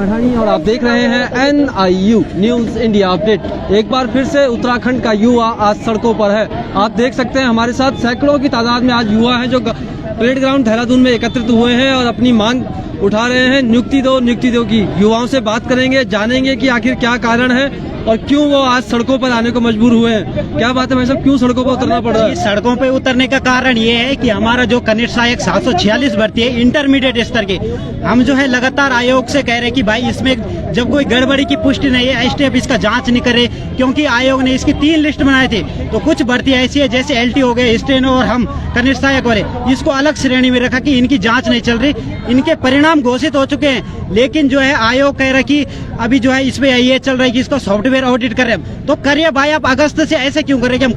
मैठानी और आप देख रहे हैं NIU न्यूज इंडिया अपडेट। एक बार फिर से उत्तराखंड का युवा आज सड़कों पर है। आप देख सकते हैं हमारे साथ सैकड़ों की तादाद में आज युवा हैं जो परेड ग्राउंड देहरादून में एकत्रित हुए हैं और अपनी मांग उठा रहे हैं नियुक्ति दो की। युवाओं से बात करेंगे, जानेंगे कि आखिर क्या कारण है और क्यों वो आज सड़कों पर आने को मजबूर हुए हैं। क्या बात है भाई साहब, क्यों सड़कों पर उतरना पड़ रहा है? सड़कों पे उतरने का कारण ये है कि हमारा जो कनिष्ठ सहायक 746 भर्ती है इंटरमीडिएट स्तर की, हम जो है लगातार आयोग से कह रहे हैं कि भाई इसमें जब कोई गड़बड़ी की पुष्टि नहीं है, STF इसका जांच नहीं करे, क्योंकि आयोग ने इसकी 3 लिस्ट बनाए थे। तो कुछ भर्ती ऐसी है जैसे LT हो गए, स्टेनो और हम कनिष्ठ सहायक वाले, इसको अलग श्रेणी में रखा कि इनकी जांच नहीं चल रही, इनके परिणाम घोषित हो चुके हैं। लेकिन जो है आयोग कह रहा है कि अभी जो है इसमें ये चल रहा है कि इसको सॉफ्टवेयर ऑडिट कर रहे हैं। तो करिए भाई, आप अगस्त से ऐसे क्यों कर रहे कि हम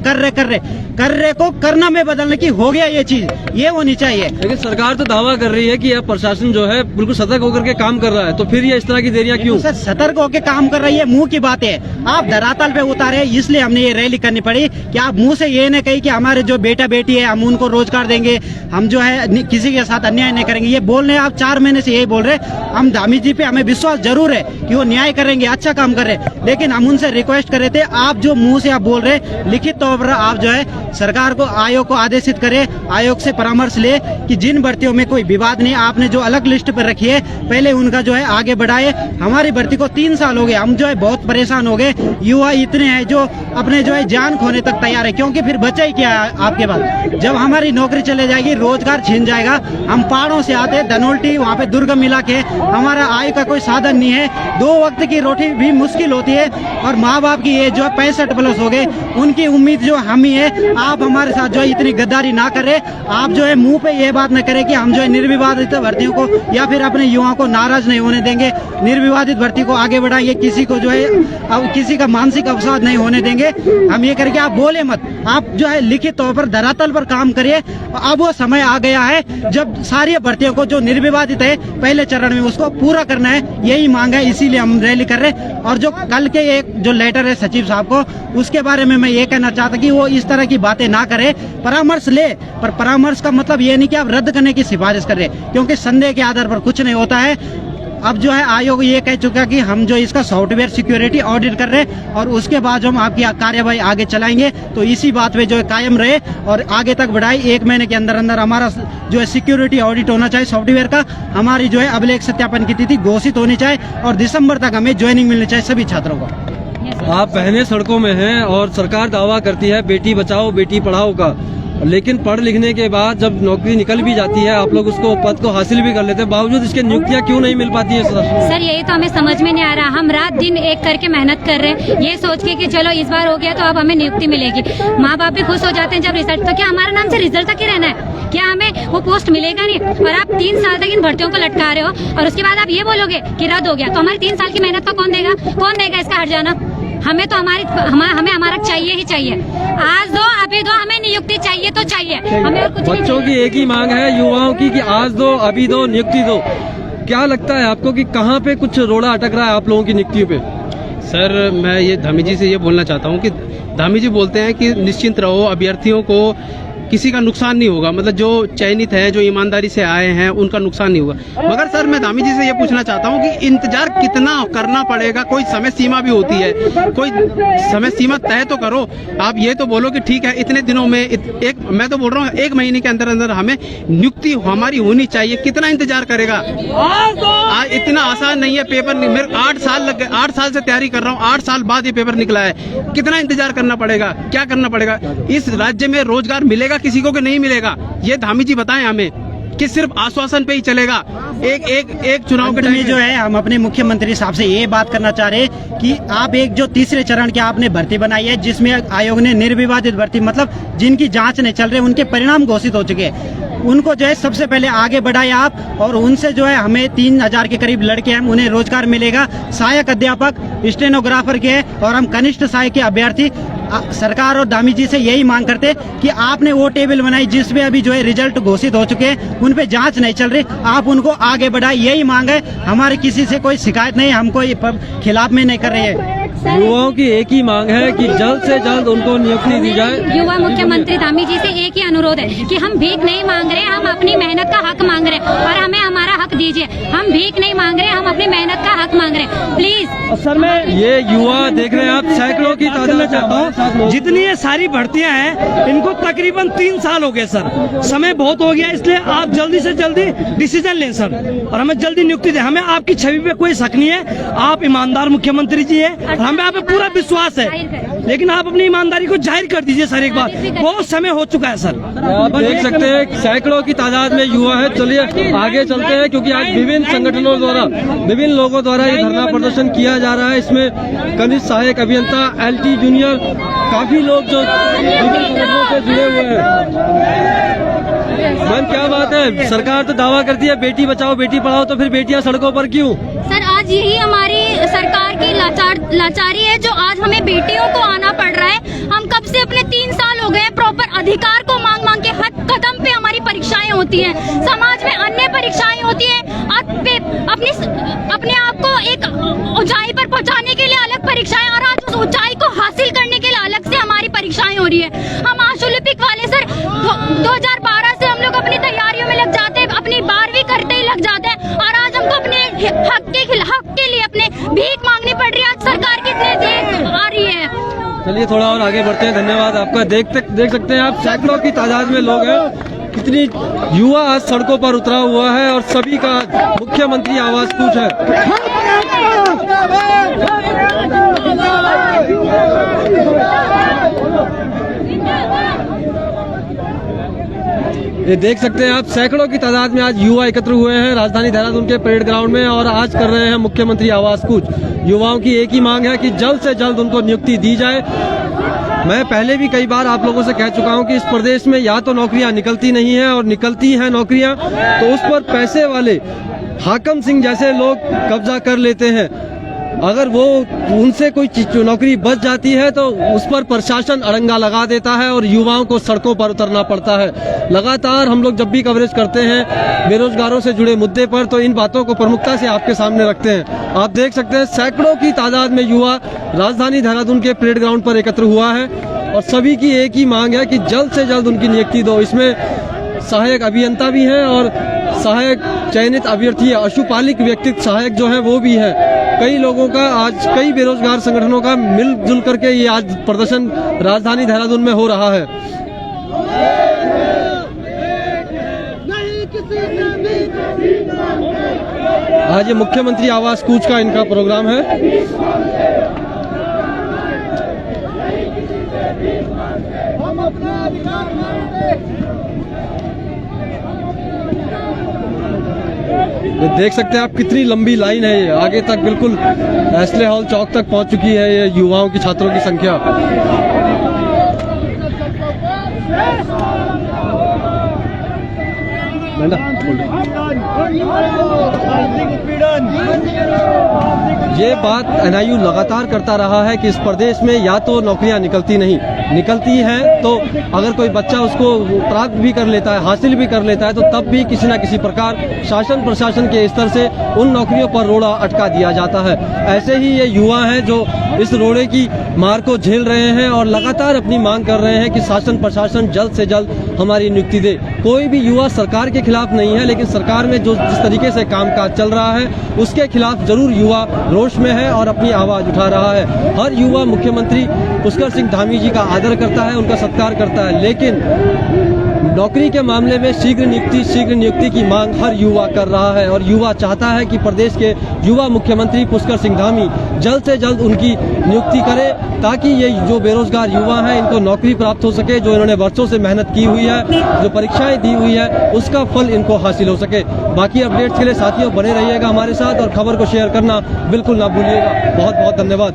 कर रहे को करना में बदलने की हो गया, ये चीज ये होनी चाहिए। लेकिन सरकार तो दावा कर रही है कि यह प्रशासन जो है बिल्कुल सतर्क होकर के काम कर रहा है, तो फिर ये इस तरह की देरियां क्यों? सर सतर्क होकर काम कर रही है, मुंह की बात है, आप धरातल पे उतारे, इसलिए हमने ये रैली करनी पड़ी कि आप मुंह से ये न कही कि हमारे जो बेटा बेटी है हम उनको रोजगार देंगे, हम जो है किसी के साथ अन्याय नहीं करेंगे। ये बोल रहे हैं आप 4 महीने से यही बोल रहे। हम धामी जी पे हमें विश्वास जरूर है कि वो न्याय करेंगे, अच्छा काम कर रहे, लेकिन हम उनसे रिक्वेस्ट कर रहे थे, आप जो मुंह से आप बोल रहे लिखित तौर पर आप जो है सरकार को, आयोग को आदेशित करें, आयोग से परामर्श ले कि जिन भर्तियों में कोई विवाद नहीं, आपने जो अलग लिस्ट पर रखी है पहले उनका जो है आगे बढ़ाए। हमारी भर्ती को 3 साल हो गए, हम जो है बहुत परेशान हो गए। युवा इतने हैं जो अपने जो है जान खोने तक तैयार है, क्योंकि फिर बचा ही क्या है आपके पास? जब हमारी नौकरी चले जाएगी, रोजगार छीन जाएगा। हम पहाड़ों से आते, धनोल्टी वहाँ पे दुर्गम इलाके, हमारा आय का कोई साधन नहीं है, 2 वक्त की रोटी भी मुश्किल होती है, और माँ बाप की एज जो है 65+ हो गए, उनकी उम्मीद जो हम ही है। आप हमारे साथ जो है इतनी गद्दारी ना करें, आप जो है मुंह पे ये बात न करें कि हम जो है निर्विवादित भर्तियों को या फिर अपने युवाओं को नाराज नहीं होने देंगे, निर्विवादित भर्ती को आगे बढ़ाएंगे, किसी को जो है अब किसी का मानसिक अवसाद नहीं होने देंगे। हम ये करके आप बोले मत, आप जो है लिखित तौर पर धरातल पर काम करिए। अब वो समय आ गया है जब सारी भर्तियों को जो निर्विवादित है पहले चरण में उसको पूरा करना है, यही मांग है, इसीलिए हम रैली कर रहे हैं। और जो कल के एक जो लेटर है सचिव साहब को, उसके बारे में मैं ये कहना चाहता कि वो इस तरह की बातें ना करे, परामर्श ले, पर परामर्श का मतलब ये नहीं कि आप रद्द करने की सिफारिश कर रहे, क्योंकि संदेह के आधार पर कुछ नहीं होता है। अब जो है आयोग ये कह चुका कि हम जो इसका सॉफ्टवेयर सिक्योरिटी ऑडिट कर रहे हैं और उसके बाद जो हम आपकी कार्यवाही आगे चलाएंगे, तो इसी बात पे जो है कायम रहे और आगे तक बढ़ाई। 1 महीने के अंदर अंदर हमारा जो है सिक्योरिटी ऑडिट होना चाहिए सॉफ्टवेयर का, हमारी जो है अभिलेख सत्यापन की तिथि घोषित होनी चाहिए और दिसंबर तक हमें ज्वाइनिंग मिलनी चाहिए सभी छात्रों को। आप बहनें सड़कों में हैं और सरकार दावा करती है बेटी बचाओ बेटी पढ़ाओ का, लेकिन पढ़ लिखने के बाद जब नौकरी निकल भी जाती है, आप लोग उसको पद को हासिल भी कर लेते हैं, बावजूद इसके नियुक्तियां क्यों नहीं मिल पाती है? सर यही तो हमें समझ में नहीं आ रहा। हम रात दिन एक करके मेहनत कर रहे हैं, ये सोच के कि चलो इस बार हो गया तो अब हमें नियुक्ति मिलेगी। माँ बाप भी खुश हो जाते हैं जब रिजल्ट, तो क्या हमारा नाम से रिजल्ट तक ही रहना है? क्या हमें वो पोस्ट मिलेगा नहीं? और आप 3 साल तक इन भर्तियों को लटका रहे हो और उसके बाद आप ये बोलोगे कि रद्द हो गया, तो हमारी 3 साल की मेहनत को कौन देगा? कौन देगा इसका हट जाना? हमें तो हमें हमारा चाहिए ही चाहिए। आज दो अभी दो, हमें नियुक्ति चाहिए तो चाहिए, हमें और कुछ। बच्चों की एक ही मांग है, युवाओं की, कि आज दो अभी दो नियुक्ति दो। क्या लगता है आपको कि कहाँ पे कुछ रोड़ा अटक रहा है आप लोगों की नियुक्तियों पे? सर मैं ये धामी जी से ये बोलना चाहता हूँ कि धामी जी बोलते हैं कि निश्चिंत रहो, अभ्यर्थियों को किसी का नुकसान नहीं होगा, मतलब जो चयनित है, जो ईमानदारी से आए हैं, उनका नुकसान नहीं होगा। मगर सर मैं धामी जी से ये पूछना चाहता हूँ कि इंतजार कितना करना पड़ेगा? कोई समय सीमा भी होती है, कोई समय सीमा तय तो करो। आप ये तो बोलो कि ठीक है इतने दिनों में मैं तो बोल रहा हूँ 1 महीने के अंदर अंदर हमें नियुक्ति हमारी होनी चाहिए। कितना इंतजार करेगा? इतना आसान नहीं है पेपर। मेरे 8 साल लग गए, 8 साल से तैयारी कर रहा हूँ, 8 साल बाद ये पेपर निकला है। कितना इंतजार करना पड़ेगा? क्या करना पड़ेगा? इस राज्य में रोजगार मिलेगा किसी को कि नहीं मिलेगा? ये धामी जी बताएं हमें, कि सिर्फ आश्वासन पे ही चलेगा? एक चुनाव के टाइम जो है हम अपने मुख्यमंत्री साहब से ये बात करना चाह रहे हैं कि आप एक जो 3रे चरण की आपने भर्ती बनाई है, जिसमें आयोग ने निर्विवादित भर्ती, मतलब जिनकी जांच नहीं चल रही, उनके परिणाम घोषित हो चुके हैं, उनको जो है सबसे पहले आगे बढ़ाए आप, और उनसे जो है हमें 3000 के करीब लड़के हैं, उन्हें रोजगार मिलेगा। सहायक अध्यापक, स्टेनोग्राफर के और हम कनिष्ठ सहायक के अभ्यर्थी सरकार और दामी जी से यही मांग करते कि आपने वो टेबल बनाई जिसमें अभी जो है रिजल्ट घोषित हो चुके हैं, उन पे जांच नहीं चल रही, आप उनको आगे बढ़ाए, यही मांग है हमारी। किसी से कोई शिकायत नहीं, हम कोई खिलाफ में नहीं कर रहे हैं। युवाओं की एक ही मांग है कि जल्द से जल्द उनको नियुक्ति दी जाए। युवा मुख्यमंत्री धामी जी से एक ही अनुरोध है कि हम भीख नहीं मांग रहे, हम अपनी मेहनत का हक मांग रहे हैं और हमें हमारा हक दीजिए। हम भीख नहीं मांग रहे, हम अपनी मेहनत का हक मांग रहे हैं, प्लीज। सर मैं ये युवा देख रहे हैं आप, सैकड़ों की तादाद चाहता हूँ, जितनी ये सारी भर्तियां हैं इनको तकरीबन 3 साल हो गए सर, समय बहुत हो गया, इसलिए आप जल्दी से जल्दी डिसीजन लें सर और हमें जल्दी नियुक्ति दें। हमें आपकी छवि पे कोई शक नहीं है, आप ईमानदार मुख्यमंत्री जी हैं और हमें आप पे पूरा विश्वास है, लेकिन आप अपनी ईमानदारी को जाहिर कर दीजिए सर एक बार, बहुत समय हो चुका है सर। आप देख सकते हैं सैकड़ों की तादाद में युवा है। चलिए आगे चलते हैं, क्योंकि आज विभिन्न संगठनों द्वारा, विभिन्न लोगों द्वारा ये धरना प्रदर्शन किया जा रहा है। इसमें कनिष्ठ सहायक अभियंता, LT जूनियर, काफी लोग जो विभिन्न संगठनों से जुड़े हुए हैं। मैम क्या बात है, सरकार तो दावा करती है बेटी बचाओ बेटी पढ़ाओ, तो फिर बेटियां सड़कों पर क्यों? सर आज यही हमारी सरकार की लाचारी है जो आज हमें बेटियों को आना पड़ रहा है। हम कब से अपने 3 साल हो गए प्रॉपर अधिकार को मांग मांग के, हर कदम पे हमारी परीक्षाएं होती हैं, समाज में अन्य परीक्षाएं होती हैं, अपने आप को एक ऊंचाई पर पहुंचाने के लिए अलग परीक्षाएं और आज उस ऊंचाई को हासिल करने के लिए अलग से हमारी परीक्षाएं हो रही है। हम आज ओलंपिक वाले सर 2012 से हम लोग अपनी तैयारियों में लग जाते हैं, अपनी 12वीं करते ही लग जाते हैं और आज हमको अपने हक के लिए अपने भीख मांगनी पड़ रही है। आज सरकार कितने देर आ रही है। चलिए थोड़ा और आगे बढ़ते हैं, धन्यवाद आपका। देख सकते हैं आप, सैकड़ों की तादाद में लोग हैं, कितनी युवा आज सड़कों पर उतरा हुआ है और सभी का मुख्यमंत्री आवाज कूच है। ये देख सकते हैं आप, सैकड़ों की तादाद में आज युवा एकत्र हुए हैं राजधानी देहरादून के परेड ग्राउंड में और आज कर रहे हैं मुख्यमंत्री आवास कूच। युवाओं की एक ही मांग है कि जल्द से जल्द उनको नियुक्ति दी जाए। मैं पहले भी कई बार आप लोगों से कह चुका हूं कि इस प्रदेश में या तो नौकरियां निकलती नहीं है और निकलती हैं नौकरियां तो उस पर पैसे वाले हाकम सिंह जैसे लोग कब्जा कर लेते हैं। अगर वो उनसे कोई नौकरी बच जाती है तो उस पर प्रशासन अड़ंगा लगा देता है और युवाओं को सड़कों पर उतरना पड़ता है। लगातार हम लोग जब भी कवरेज करते हैं बेरोजगारों से जुड़े मुद्दे पर तो इन बातों को प्रमुखता से आपके सामने रखते हैं। आप देख सकते हैं सैकड़ों की तादाद में युवा राजधानी देहरादून के परेड ग्राउंड पर एकत्र हुआ है और सभी की एक ही मांग है कि जल्द से जल्द उनकी नियुक्ति दो। इसमें सहायक अभियंता भी हैं और सहायक चयनित अभ्यर्थी अशुपालिक व्यक्तित्व सहायक जो है वो भी है। कई लोगों का आज, कई बेरोजगार संगठनों का मिलजुल करके ये आज प्रदर्शन राजधानी देहरादून में हो रहा है। आज ये मुख्यमंत्री आवास कूच का इनका प्रोग्राम है। ये देख सकते हैं आप, कितनी लंबी लाइन है ये, आगे तक बिल्कुल एसले हॉल चौक तक पहुंच चुकी है ये युवाओं की, छात्रों की संख्या। ये बात NIU लगातार करता रहा है कि इस प्रदेश में या तो नौकरियां निकलती हैं तो अगर कोई बच्चा उसको प्राप्त भी कर लेता है, हासिल भी कर लेता है तो तब भी किसी न किसी प्रकार शासन प्रशासन के स्तर से उन नौकरियों पर रोड़ा अटका दिया जाता है। ऐसे ही ये युवा हैं जो इस रोड़े की मार को झेल रहे हैं और लगातार अपनी मांग कर रहे हैं कि शासन प्रशासन जल्द से जल्द हमारी नियुक्ति दे। कोई भी युवा सरकार के खिलाफ नहीं है, लेकिन सरकार में जो जिस तरीके से कामकाज चल रहा है उसके खिलाफ जरूर युवा रोष में है और अपनी आवाज उठा रहा है। हर युवा मुख्यमंत्री पुष्कर सिंह धामी जी का आदर करता है, उनका सत्कार करता है, लेकिन नौकरी के मामले में शीघ्र नियुक्ति की मांग हर युवा कर रहा है और युवा चाहता है कि प्रदेश के युवा मुख्यमंत्री पुष्कर सिंह धामी जल्द से जल्द उनकी नियुक्ति करे ताकि ये जो बेरोजगार युवा हैं इनको नौकरी प्राप्त हो सके, जो इन्होंने वर्षों से मेहनत की हुई है, जो परीक्षाएं दी हुई है उसका फल इनको हासिल हो सके। बाकी अपडेट्स के लिए साथियों बने रहिएगा हमारे साथ और खबर को शेयर करना बिल्कुल ना भूलिएगा। बहुत बहुत धन्यवाद।